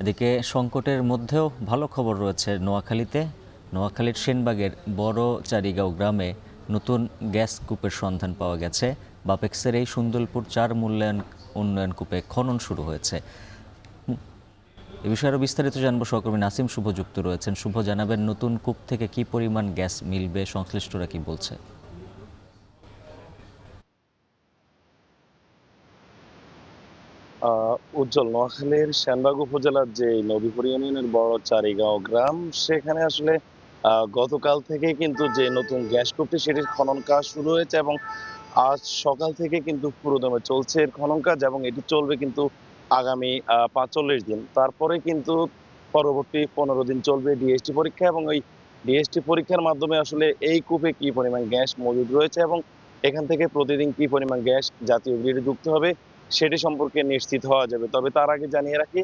এদিকে সংকটের মধ্যেও ভালো খবর রয়েছে নোয়াখালীতে। নোয়াখালীর সেনবাগের বড় চারিগাঁও গ্রামে নতুন গ্যাস কূপের সন্ধান পাওয়া গেছে। বাপেক্সের এই সুন্দরপুর 4 উন্নয়ন কূপে খনন শুরু হয়েছে। এ বিষয়ে আরও বিস্তারিত জানবো, সহকর্মী নাসিম শুভ যুক্ত রয়েছেন। শুভ, জানাবেন নতুন কূপ থেকে কি পরিমাণ গ্যাস মিলবে, সংশ্লিষ্টরা কি বলছে? উজ্জ্বল, নোয়াখালীর সেনবাগ উপজেলার যে নবীপুর ইউনিয়নের বড় চারিগাঁও গ্রাম, সেখানে আসলে গতকাল থেকে কিন্তু যে নতুন গ্যাস কূপটি সেটির খনন কাজ শুরু হয়েছে এবং আজ সকাল থেকে কিন্তু পুরোদমে চলছে এর খনন কাজ এবং এটি চলবে কিন্তু আগামী ৪৫ দিন। তারপরে কিন্তু পরবর্তী ১৫ দিন চলবে ডিএসটি পরীক্ষা এবং ওই ডিএসটি পরীক্ষার মাধ্যমে আসলে এই কূপে কি পরিমাণ গ্যাস মজুদ রয়েছে এবং এখান থেকে প্রতিদিন কি পরিমাণ গ্যাস জাতীয় গ্রিডে যুক্ত হবে সেটি সম্পর্কে নিশ্চিত হওয়া যাবে। তবে তার আগে জানিয়ে রাখি,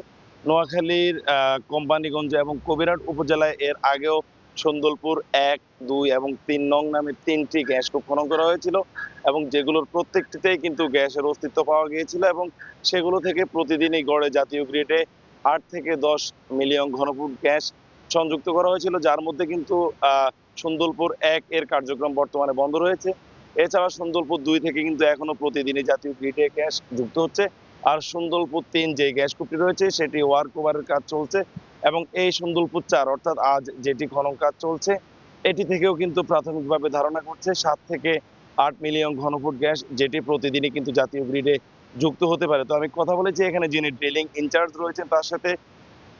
নোয়াখালীর কোম্পানীগঞ্জ এবং কবিরহাট উপজেলায় এর আগেও সন্দলপুর ১, ২ এবং ৩ নং নামে ৩টি গ্যাস কূপ খনন করা হয়েছিল এবং যেগুলোর প্রত্যেকটিতেই কিন্তু গ্যাসের অস্তিত্ব পাওয়া গিয়েছিল এবং সেগুলো থেকে প্রতিদিনই গড়ে জাতীয় গ্রিডে ৮ থেকে ১০ মিলিয়ন ঘনফুট গ্যাস সংযুক্ত করা হয়েছিল, যার মধ্যে কিন্তু সন্দলপুর ১ এর কার্যক্রম বর্তমানে বন্ধ রয়েছে। এছাড়া সন্দলপুর ২ থেকে কিন্তু এখনো প্রতিদিনই জাতীয় গ্রিডে গ্যাস যুক্ত হচ্ছে। আর সন্দলপুর ৩ যে গ্যাস কূপটি রয়েছে সেটি ওয়ার্ক ওভারের কাজ চলছে এবং এই সন্দলপুর ৪ অর্থাৎ আজ যেটি খনন কাজ চলছে এটি থেকেও কিন্তু প্রাথমিকভাবে ধারণা করছে ৭ থেকে ৮ মিলিয়ন ঘনফুট গ্যাস, যেটি প্রতিদিনই কিন্তু জাতীয় গ্রিডে যুক্ত হতে পারে। তো আমি কথা বলেছি এখানে যিনি ড্রিলিং ইনচার্জ রয়েছেন তার সাথে।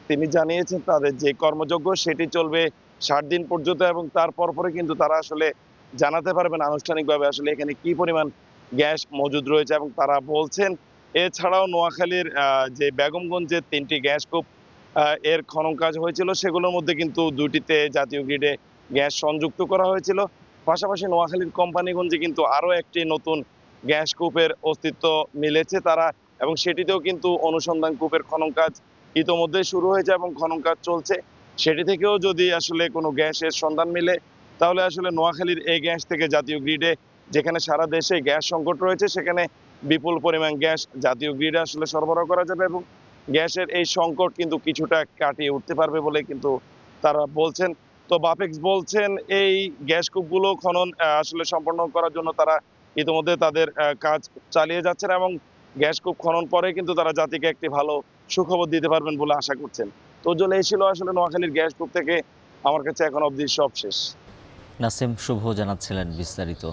তিনি জানিয়েছেন তাদের যে কর্মযজ্ঞ সেটি চলবে ৬০ দিন পর্যন্ত এবং তার পরে কিন্তু তারা আসলে জানাতে পারবেন আনুষ্ঠানিকভাবে আসলে এখানে কি পরিমাণ গ্যাস মজুদ রয়েছে এবং তারা বলছেন এছাড়াও নোয়াখালীর যে বেগমগঞ্জে ৩টি গ্যাস কূপ এর খনন কাজ হয়েছিল সেগুলোর মধ্যে কিন্তু ২টিতে জাতীয় গ্রিডে গ্যাস সংযুক্ত করা হয়েছিল। পাশাপাশি নোয়াখালীর কোম্পানীগঞ্জে কিন্তু আরও একটি নতুন গ্যাস কূপের অস্তিত্ব মিলেছে তারা এবং সেটিতেও কিন্তু অনুসন্ধান কূপের খনন কাজ ইতোমধ্যেই শুরু হয়েছে এবং খনন কাজ চলছে। সেটি থেকেও যদি আসলে কোনো গ্যাসের সন্ধান মিলে তাহলে আসলে নোয়াখালীর এই গ্যাস থেকে জাতীয় গ্রিডে, যেখানে সারা দেশে গ্যাস সংকট রয়েছে, সেখানে বিপুল পরিমাণ গ্যাস জাতীয় গ্রিডে আসলে সরবরাহ করা যাবে এবং গ্যাসের এই সংকট কিন্তু কিছুটা কাটিয়ে উঠতে পারবে বলে কিন্তু তারা বলছেন। তো বাপেক্স বলছেন এই গ্যাস কূপগুলো খনন আসলে সম্পন্ন করার জন্য তারা ইতিমধ্যে তাদের কাজ চালিয়ে যাচ্ছেন এবং গ্যাস কূপ খনন পরে কিন্তু তারা জাতিকে একটি ভালো সুখবর দিতে পারবেন বলে আশা করছেন। তো উজ্জ্বল, এই ছিল আসলে নোয়াখালীর গ্যাস কূপ থেকে আমার কাছে এখন অবধি সব শেষ। নাসিম শুভ জানাচ্ছিলেন বিস্তারিত।